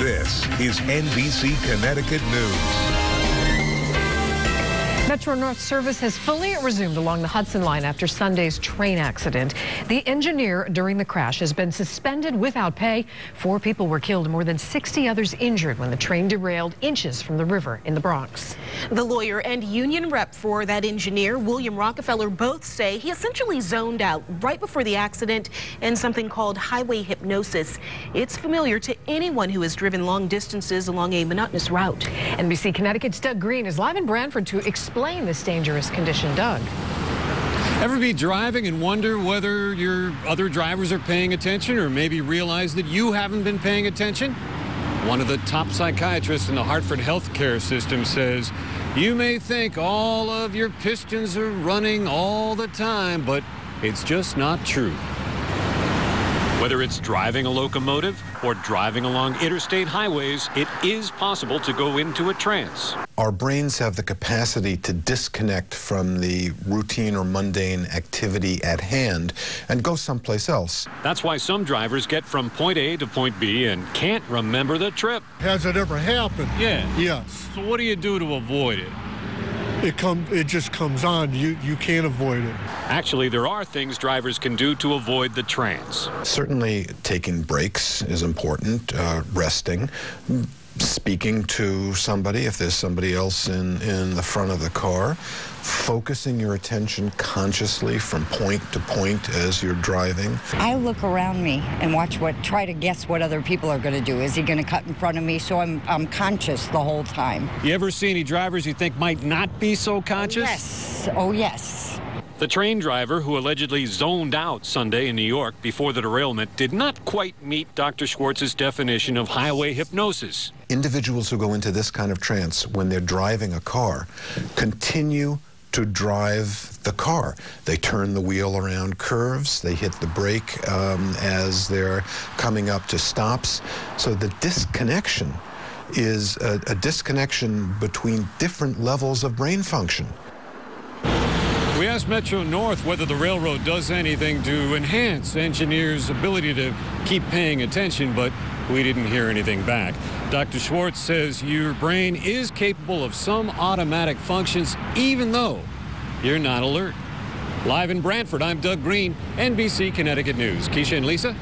This is NBC Connecticut News. Metro North service has fully resumed along the Hudson Line after Sunday's train accident. The engineer during the crash has been suspended without pay. 4 people were killed, more than 60 others injured when the train derailed inches from the river in the Bronx. The lawyer and union rep for that engineer, William Rockefeller, both say he essentially zoned out right before the accident in something called highway hypnosis. It's familiar to anyone who has driven long distances along a monotonous route. NBC Connecticut's Doug Green is live in Branford to explain this dangerous condition. Doug. Ever be driving and wonder whether your other drivers are paying attention, or maybe realize that you haven't been paying attention? One of the top psychiatrists in the Hartford healthcare system says you may think all of your pistons are running all the time, but it's just not true. Whether it's driving a locomotive or driving along interstate highways, it is possible to go into a trance. Our brains have the capacity to disconnect from the routine or mundane activity at hand and go someplace else. That's why some drivers get from point A to point B and can't remember the trip. Has it ever happened? Yeah. Yes. So what do you do to avoid it? It just comes on. You can't avoid it. Actually, there are things drivers can do to avoid the trance. Certainly taking breaks is important, resting, speaking to somebody if there's somebody else in the front of the car, focusing your attention consciously from point to point as you're driving. I look around me and try to guess what other people are going to do. Is he going to cut in front of me? So I'm conscious the whole time. You ever see any drivers you think might not be so conscious? Yes. Oh, yes. The train driver who allegedly zoned out Sunday in New York before the derailment did not quite meet Dr. Schwartz's definition of highway hypnosis. Individuals who go into this kind of trance when they're driving a car continue to drive the car. They turn the wheel around curves, they hit the brake as they're coming up to stops. So the disconnection is a disconnection between different levels of brain function. We asked Metro North whether the railroad does anything to enhance engineers' ability to keep paying attention, but we didn't hear anything back. Dr. Schwartz says your brain is capable of some automatic functions, even though you're not alert. Live in Branford, I'm Doug Green, NBC Connecticut News. Keisha and Lisa.